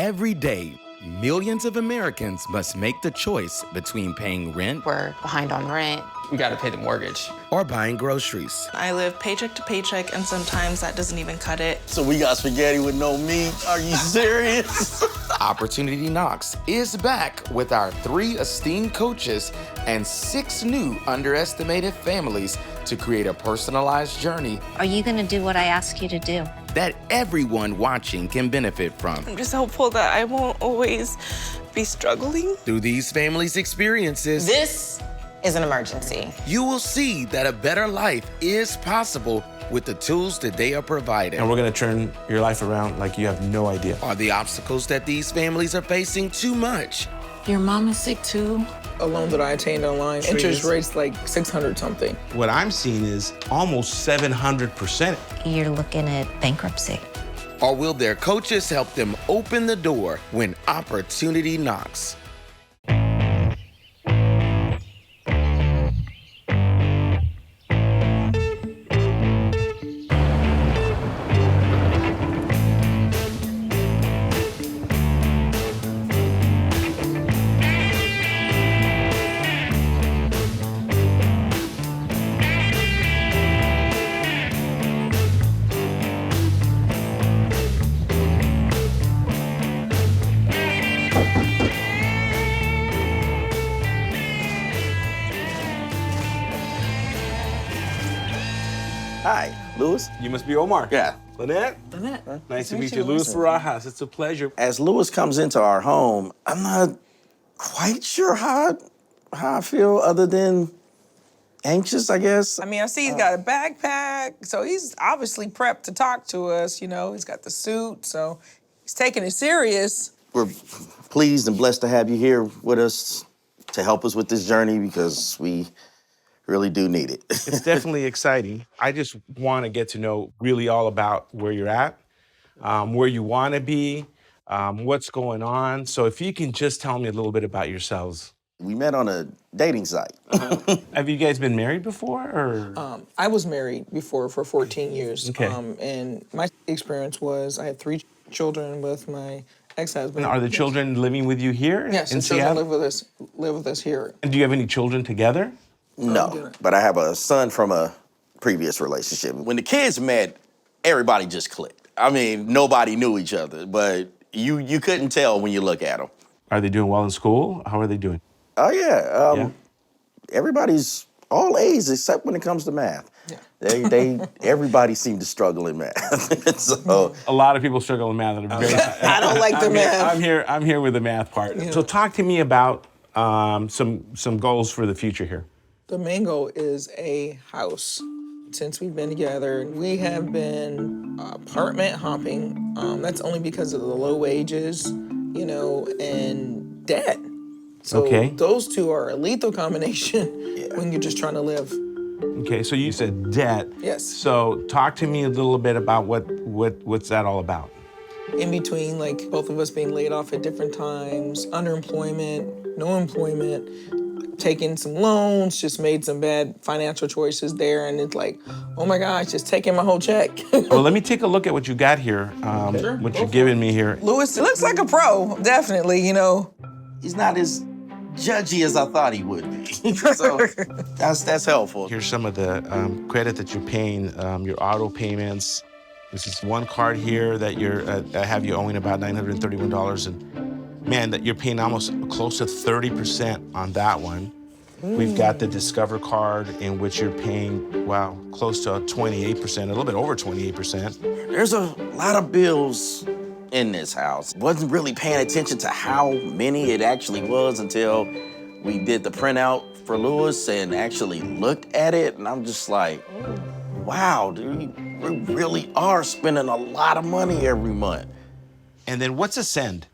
Every day, millions of Americans must make the choice between paying rent We're behind on rent. We gotta pay the mortgage. or buying groceries. I live paycheck to paycheck, and sometimes that doesn't even cut it. So we got spaghetti with no meat? Are you serious? Opportunity Knocks is back with our 3 esteemed coaches and 6 new underestimated families to create a personalized journey Are you gonna do what I ask you to do? that everyone watching can benefit from. I'm just hopeful that I won't always be struggling. Through these families' experiences, This is an emergency. you will see that a better life is possible with the tools that they are providing. And we're gonna turn your life around like you have no idea. Are the obstacles that these families are facing too much? Your mom is sick too. A loan that I attained online, interest rates like 600 something. What I'm seeing is almost 700%. You're looking at bankruptcy. Or will their coaches help them open the door when opportunity knocks? Hi, Louis. You must be Omar. Yeah. Lynette? Nice to meet you. Louis Barajas. It's a pleasure. As Louis comes into our home, I'm not quite sure how I feel other than anxious, I guess. I mean, I see he's got a backpack, so he's obviously prepped to talk to us, you know. He's got the suit, so he's taking it serious. We're pleased and blessed to have you here with us to help us with this journey because we really do need it. It's definitely exciting. I just want to get to know really all about where you're at, where you want to be, what's going on. So if you can just tell me a little bit about yourselves. We met on a dating site. Have you guys been married before, or? I was married before for 14 years. Okay. And my experience was I had 3 children with my ex-husband. Are the children living with you here Yes, in the children Seattle? live with us here. And do you have any children together? No, but I have a son from a previous relationship. When the kids met, everybody just clicked. I mean, nobody knew each other, but you couldn't tell when you look at them. Are they doing well in school? How are they doing? Oh, yeah. Yeah. Everybody's all A's except when it comes to math. Yeah. Everybody seemed to struggle in math. So A lot of people struggle with math. I don't like the math. I'm here with the math part. Yeah. So talk to me about some goals for the future here. The main goal is a house. Since we've been together, we have been apartment hopping. That's only because of the low wages, you know, and debt. So Okay. those two are a lethal combination when you're just trying to live. Okay, so you said debt. Yes. So talk to me a little bit about what's that all about? In between, like both of us being laid off at different times, underemployment, no employment, taking some loans, just made some bad financial choices there, and it's like, oh my gosh, just taking my whole check. Well, let me take a look at what you got here, Sure, what go you're for giving me here. Louis looks like a pro, definitely, you know. he's not as judgy as I thought he would be. So that's helpful. Here's some of the credit that you're paying, your auto payments. This is one card here that I have you owing about $931, and man, that you're paying almost close to 30% on that one. We've got the Discover card in which you're paying, wow, close to 28%, a little bit over 28%. There's a lot of bills in this house. Wasn't really paying attention to how many it actually was until we did the printout for Louis and actually looked at it, and I'm just like, wow, dude, we really are spending a lot of money every month. And then what's Ascend?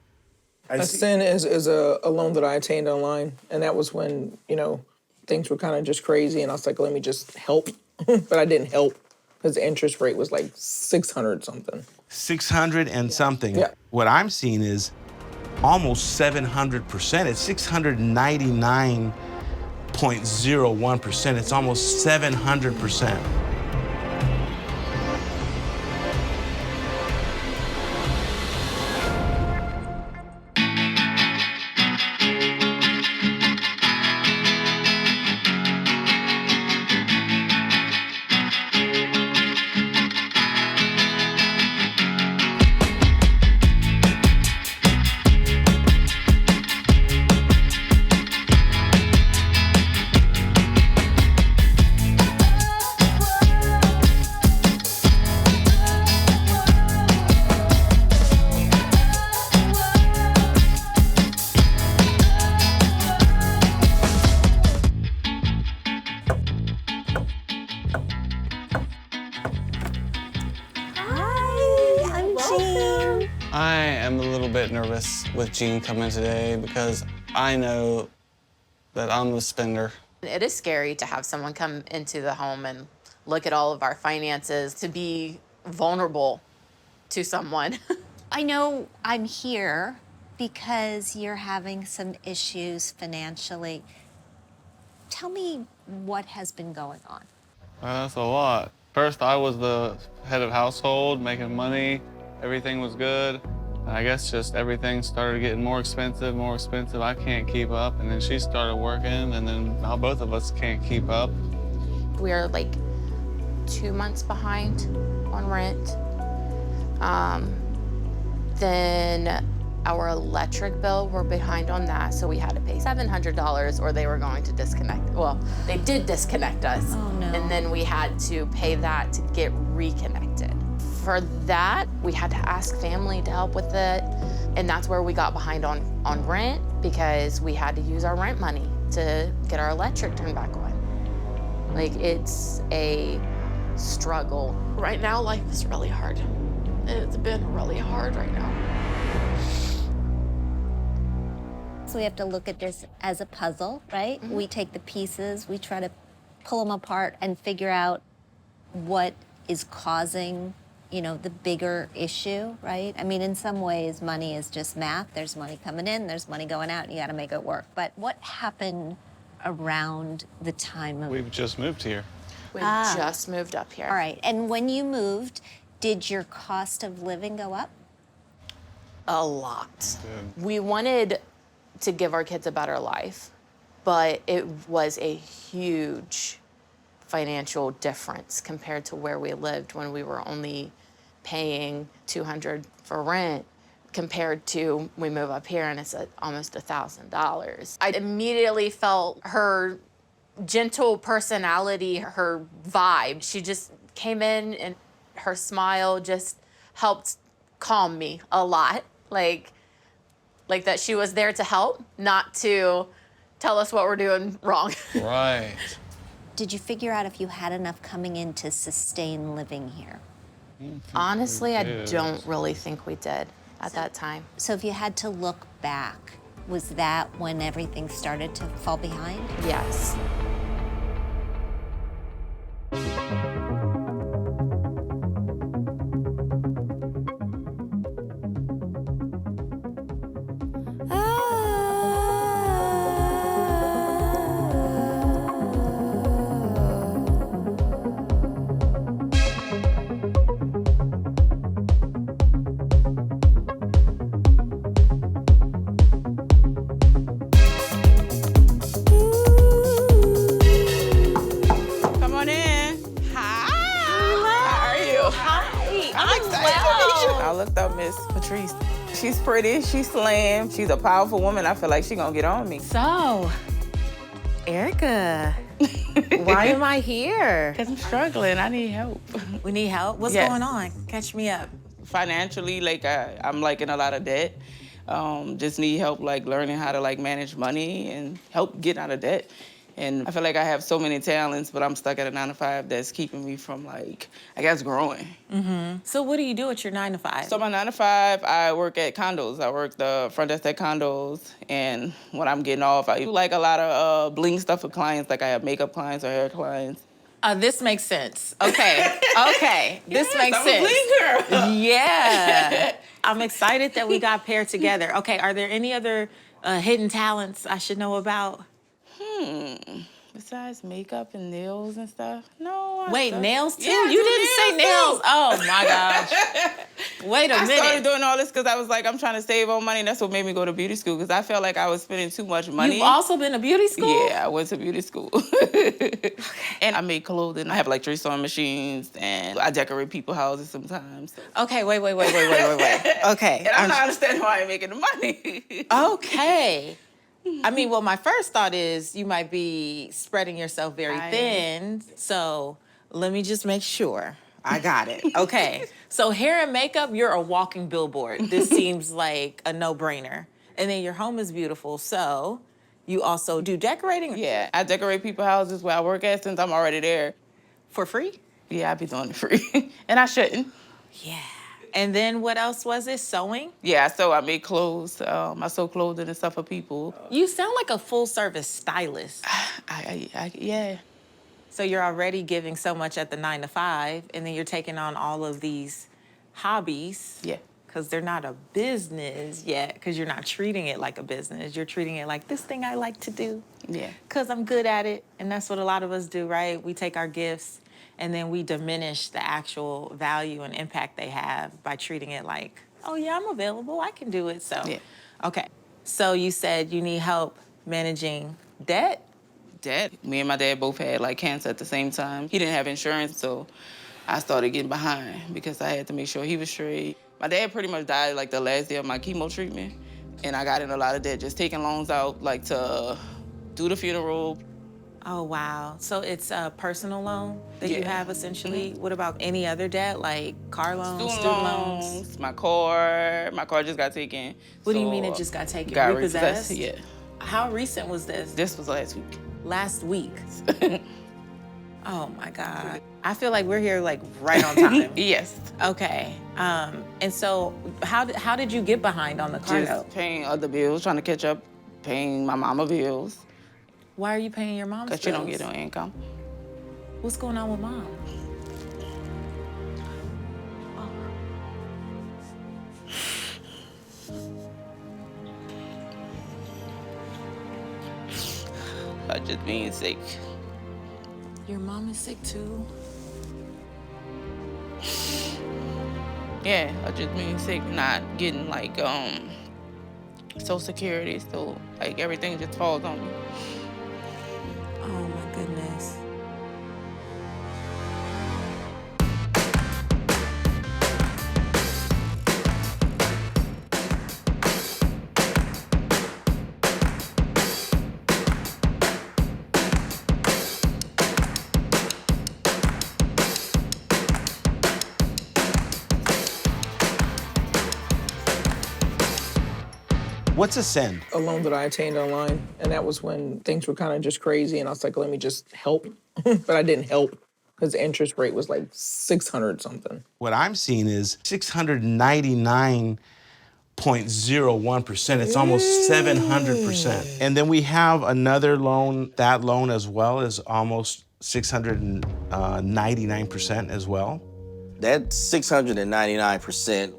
Ascend is a loan that I attained online, and that was when, you know, things were kind of just crazy, and I was like, let me just help. But I didn't help because the interest rate was like 600 something. 600 and something. Yeah. What I'm seeing is almost 700%. It's 699.01%. It's almost 700%. bit nervous with Jean coming today because I know that I'm the spender. It is scary to have someone come into the home and look at all of our finances, to be vulnerable to someone. I know I'm here because you're having some issues financially. Tell me what has been going on. That's a lot. First, I was the head of household, making money. Everything was good. And I guess just everything started getting more expensive, more expensive. I can't keep up. And then she started working, and then now both of us can't keep up. We're like 2 months behind on rent. Then our electric bill, we're behind on that, so we had to pay $700 or they were going to disconnect. Well, they did disconnect us. Oh, no. And then we had to pay that to get reconnected. For that, we had to ask family to help with it. And that's where we got behind on rent, because we had to use our rent money to get our electric turned back on. Like, it's a struggle. Right now, life is really hard. It's been really hard right now. So we have to look at this as a puzzle, right? We take the pieces, we try to pull them apart and figure out what is causing, you know, the bigger issue, right? I mean, in some ways, money is just math. There's money coming in, there's money going out, and you gotta make it work. But what happened around the time of... We've just moved here. We just moved up here. All right, and when you moved, did your cost of living go up? A lot. Good. We wanted to give our kids a better life, but it was a huge financial difference compared to where we lived when we were only paying $200 for rent, compared to we move up here and it's almost $1,000. I immediately felt her gentle personality, her vibe. She just came in and her smile just helped calm me a lot. Like that she was there to help, not to tell us what we're doing wrong. Right. Did you figure out if you had enough coming in to sustain living here? Honestly, I don't really think we did at that time. So if you had to look back, was that when everything started to fall behind? Yes. Come on in. Hi. How are you? Hi. I'm excited. I looked up Miss Patrice. She's pretty, she's slim, she's a powerful woman. I feel like she's gonna get on me. So, Erica, why am I here? Because I'm struggling, I need help. We need help? What's Yes. going on? Catch me up. Financially, like I'm like in a lot of debt. Just need help like learning how to like manage money and help get out of debt. And I feel like I have so many talents, but I'm stuck at a 9-to-5 that's keeping me from like, I guess, growing. So what do you do at your 9 to 5? So my 9-to-5, I work at condos. I work the front desk at condos, and when I'm getting off, I do like a lot of bling stuff for clients. Like I have makeup clients or hair clients. This makes sense. Okay, okay. This makes I'm sense. a bling girl. Yeah. I'm excited that we got paired together. Okay, are there any other hidden talents I should know about? Besides makeup and nails and stuff, no. Wait, nails too? Yeah, I You do didn't say nails. too. Oh my gosh. Wait a I started minute. doing all this because I was like, I'm trying to save on money. That's what made me go to beauty school, because I felt like I was spending too much money. You've also been to beauty school? Yeah, I went to beauty school. And I make clothing. I have like 3 sewing machines, and I decorate people's houses sometimes. Okay, wait. Okay. And I'm not understanding why I'm making the money. Okay. I mean, well, my first thought is you might be spreading yourself very thin. So let me just make sure I got it. Okay. So hair and makeup, you're a walking billboard. This seems like a no-brainer. And then your home is beautiful. So you also do decorating? Yeah, I decorate people's houses where I work at since I'm already there. For free? Yeah, I be doing it free. And I shouldn't. Yeah. And then what else was it? Sewing? Yeah, I made clothes. I sew clothing and stuff for people. You sound like a full-service stylist. Yeah. So you're already giving so much at the 9 to 5, and then you're taking on all of these hobbies. Yeah. Because they're not a business yet, because you're not treating it like a business. You're treating it like this thing I like to do. Yeah. Because I'm good at it, and that's what a lot of us do, right? We take our gifts, and then we diminish the actual value and impact they have by treating it like, oh yeah, I'm available, I can do it, so. Yeah. Okay, so you said you need help managing debt? Me and my dad both had like cancer at the same time. He didn't have insurance, so I started getting behind because I had to make sure he was straight. My dad pretty much died like the last day of my chemo treatment, and I got in a lot of debt, just taking loans out like to do the funeral. Oh, wow. So it's a personal loan that you have essentially? What about any other debt, like car loans, student loans? My car just got taken. What do you mean it just got taken? Got Repossessed? Yeah. How recent was this? This was last week. Last week? Oh my God. I feel like we're here like right on time. Yes. Okay. And so how did you get behind on the car note? Just paying other bills, trying to catch up, paying my mama bills. Why are you paying your mom's bills? Because she don't get no income. What's going on with mom? Her just being sick. Your mom is sick too? Yeah, her just being sick, not getting like Social Security, so like everything just falls on me. Oh my goodness. What's a send? A loan that I attained online, and that was when things were kind of just crazy, and I was like, let me just help. But I didn't help because the interest rate was like 600 something. What I'm seeing is 699.01%. It's almost 700%. And then we have another loan, that loan as well is almost 699% as well. That 699%,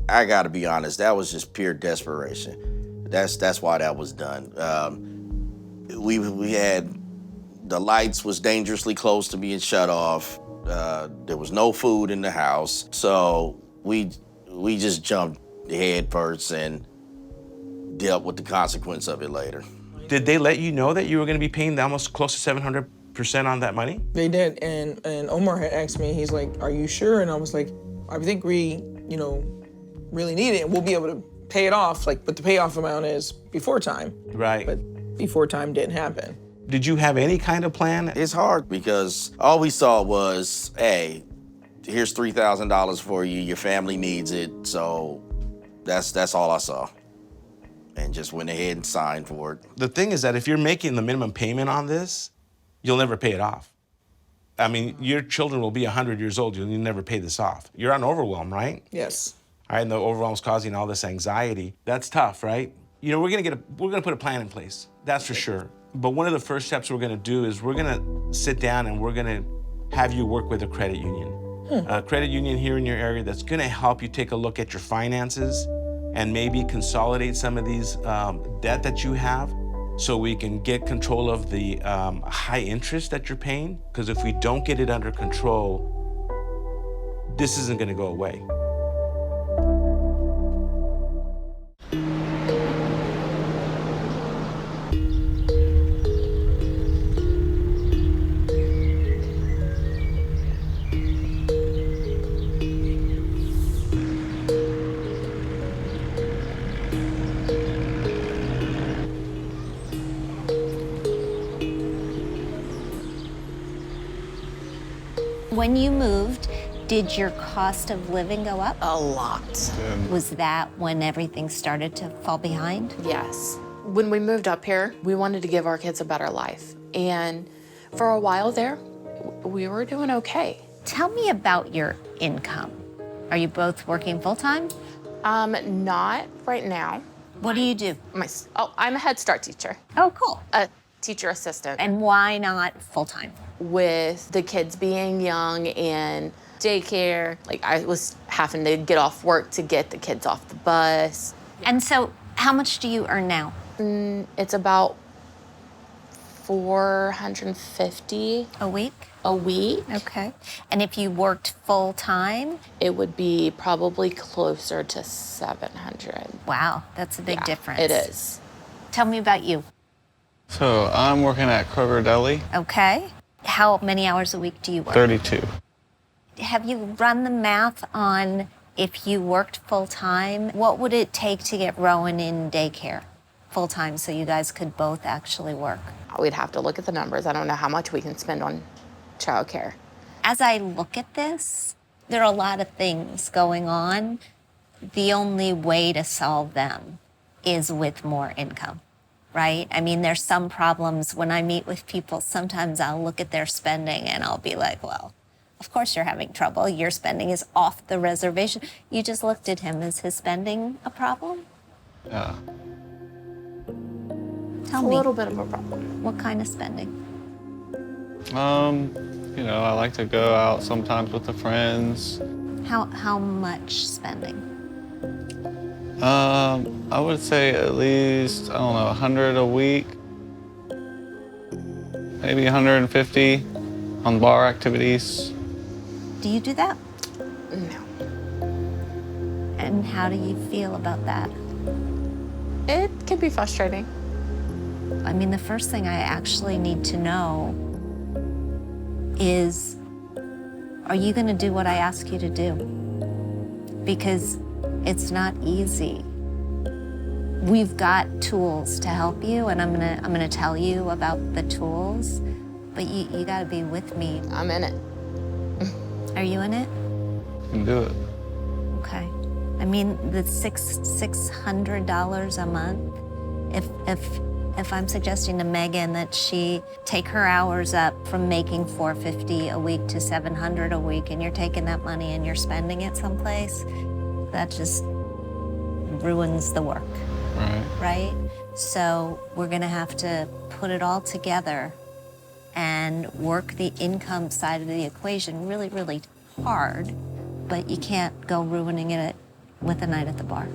I gotta be honest, that was just pure desperation. That's why that was done. We had, the lights was dangerously close to being shut off. There was no food in the house. So we just jumped head first and dealt with the consequence of it later. Did they let you know that you were gonna be paying almost close to 700% on that money? They did, and Omar had asked me, he's like, are you sure? And I was like, I think we, really need it, and we'll be able to pay it off, but the payoff amount is before time. Right. But before time didn't happen. Did you have any kind of plan? It's hard because all we saw was, hey, here's $3,000 for you, your family needs it, so that's all I saw. And just went ahead and signed for it. The thing is that if you're making the minimum payment on this, you'll never pay it off. I mean, your children will be 100 years old, you'll never pay this off. You're on overwhelm, right? Yes. All right, and the overwhelm's causing all this anxiety. That's tough, right? We're gonna put a plan in place, that's for sure. But one of the first steps we're gonna do is we're gonna sit down and we're gonna have you work with a credit union. A credit union here in your area that's gonna help you take a look at your finances and maybe consolidate some of these debt that you have so we can get control of the high interest that you're paying. Because if we don't get it under control, this isn't gonna go away. When you moved, did your cost of living go up? A lot. Was that when everything started to fall behind? Yes. When we moved up here, we wanted to give our kids a better life. And for a while there, we were doing okay. Tell me about your income. Are you both working full-time? Not right now. What do you do? I'm a Head Start teacher. Oh, cool. A teacher assistant. And why not full-time? With the kids being young and daycare, like I was having to get off work to get the kids off the bus. And so how much do you earn now? It's about $450 a week. A week. Okay. And if you worked full-time? It would be probably closer to $700. Wow, that's a big difference. It is. Tell me about you. So I'm working at Kroger Deli. Okay. How many hours a week do you work? 32. Have you run the math on if you worked full-time, what would it take to get Rowan in daycare full-time so you guys could both actually work? We'd have to look at the numbers. I don't know how much we can spend on childcare. As I look at this, there are a lot of things going on. The only way to solve them is with more income, right? I mean, there's some problems when I meet with people, sometimes I'll look at their spending and I'll be like, well, of course you're having trouble. Your spending is off the reservation. You just looked at him. Is his spending a problem? Yeah. Tell me. A little bit of a problem. What kind of spending? You know, I like to go out sometimes with the friends. How much spending? I would say at least, I don't know, 100 a week. Maybe 150 on bar activities. Do you do that? No. And how do you feel about that? It can be frustrating. I mean, the first thing I actually need to know is, are you gonna do what I ask you to do? Because it's not easy. We've got tools to help you, and I'm gonna tell you about the tools, but you gotta be with me. I'm in it. Are you in it? You can do it. Okay. I mean, the $600 a month, if I'm suggesting to Megan that she take her hours up from making $450 a week to $700 a week, and you're taking that money and you're spending it someplace, that just ruins the work, right? So we're gonna have to put it all together and work the income side of the equation really, really hard, but you can't go ruining it with a night at the bar.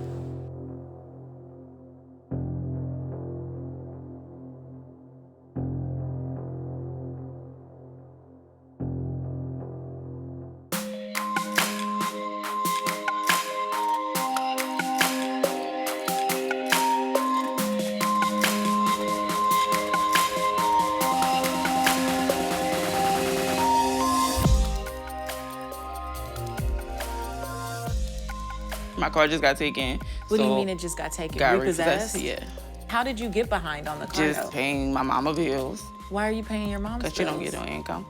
My car just got taken. What do you mean it just got taken? Got Repossessed? Yeah. How did you get behind on the car? Just paying my mama bills. Why are you paying your mom's bills? Because she don't get no income.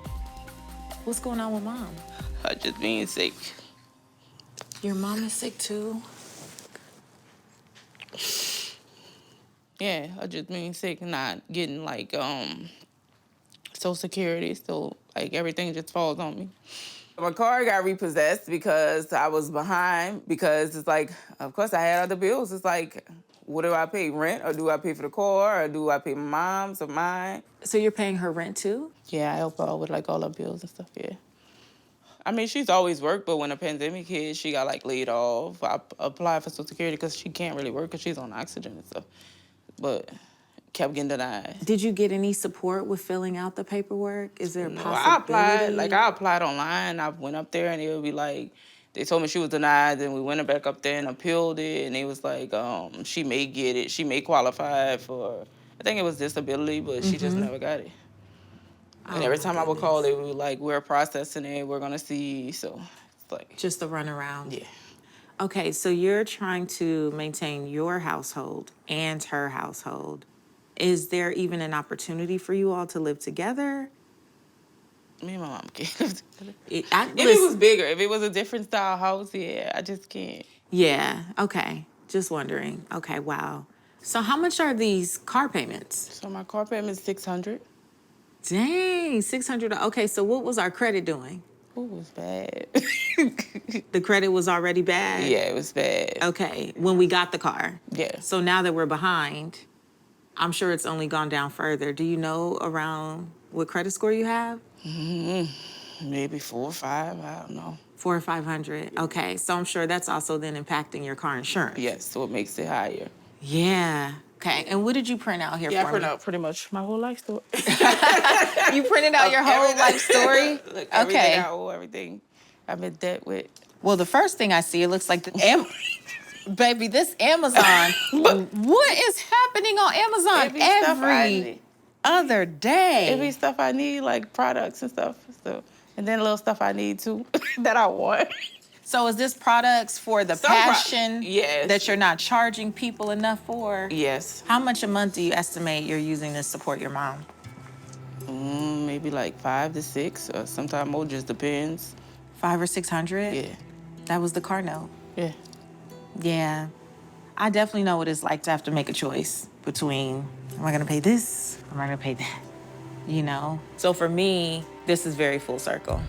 What's going on with mom? Her just being sick. Your mom is sick too? Yeah, her just being sick, not getting like Social Security, so like everything just falls on me. My car got repossessed because I was behind, because it's like, of course I had other bills. It's like, what do I pay, rent, or do I pay for the car, or do I pay my mom's or mine? So you're paying her rent too? Yeah, I help her out with like all her bills and stuff, yeah. I mean, she's always worked, but when the pandemic hit, she got like laid off. I applied for Social Security because she can't really work because she's on oxygen and stuff, but kept getting denied. Did you get any support with filling out the paperwork? Is there a possibility? I applied online. I went up there and it would be like, they told me she was denied, then we went back up there and appealed it, and it was like, she may get it, she may qualify for, I think it was disability, but she just never got it. And every time I would call, they would be like, we're processing it, we're gonna see, so it's like. Just a runaround? Yeah. Okay, so you're trying to maintain your household and her household. Is there even an opportunity for you all to live together? Me and my mom can't live together. If Listen, it was bigger, if it was a different style house, yeah, I just can't. Yeah, okay. Just wondering. Okay, wow. So how much are these car payments? So my car payment is $600. Dang, $600. Okay, so what was our credit doing? It was bad. The credit was already bad? Yeah, it was bad. Okay, when we got the car. Yeah. So now that we're behind, I'm sure it's only gone down further. Do you know around what credit score you have? Maybe 4 or 5, I don't know. 400 or 500. Okay, so I'm sure that's also then impacting your car insurance. Yes, so it makes it higher. Yeah. Okay, and what did you print out here Yeah, I for print me? out pretty much my whole life story. You printed out your whole life story? Look, everything I owe, everything I'm in debt with. Well, the first thing I see, it looks like baby, this Amazon. What is happening on Amazon every other day? It be stuff I need, like products and stuff. So, and then little stuff I need too that I want. So is this products for the passion that you're not charging people enough for? Yes. How much a month do you estimate you're using to support your mom? Maybe like 5 to 6, or sometimes more, just depends. 500 or 600? Yeah. That was the car note. Yeah. Yeah. I definitely know what it's like to have to make a choice between, am I gonna pay this? Or am I gonna pay that? You know? So for me, this is very full circle.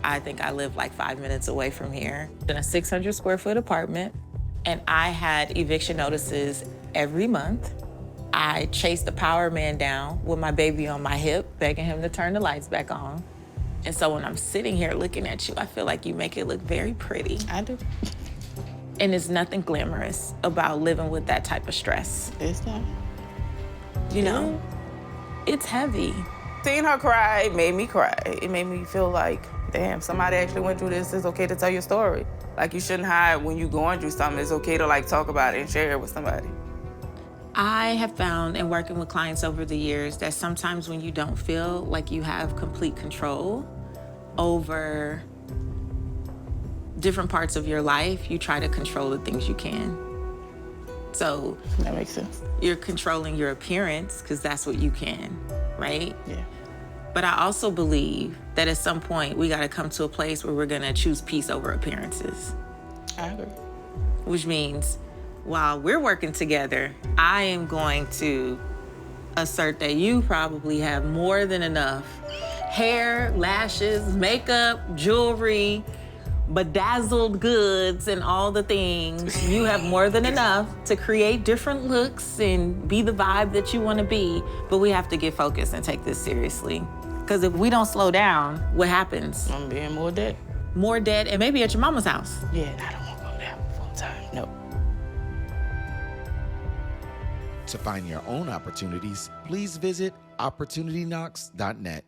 I think I live like 5 minutes away from here in a 600 square foot apartment. And I had eviction notices every month. I chased the power man down with my baby on my hip, begging him to turn the lights back on. And so when I'm sitting here looking at you, I feel like you make it look very pretty. I do. And there's nothing glamorous about living with that type of stress. It's not. You know? It's heavy. Seeing her cry made me cry. It made me feel like, damn, somebody actually went through this. It's okay to tell your story. Like, you shouldn't hide when you're going through something. It's okay to, like, talk about it and share it with somebody. I have found in working with clients over the years that sometimes when you don't feel like you have complete control over different parts of your life, you try to control the things you can. So that makes sense. You're controlling your appearance because that's what you can, right? Yeah. But I also believe that at some point we got to come to a place where we're going to choose peace over appearances. I agree. Which means while we're working together, I am going to assert that you probably have more than enough hair, lashes, makeup, jewelry, bedazzled goods, and all the things. You have more than enough to create different looks and be the vibe that you want to be. But we have to get focused and take this seriously. Because if we don't slow down, what happens? I'm being more dead. More dead, and maybe at your mama's house. Yeah, I don't want to go there full time. No. To find your own opportunities, please visit opportunityknocks.net.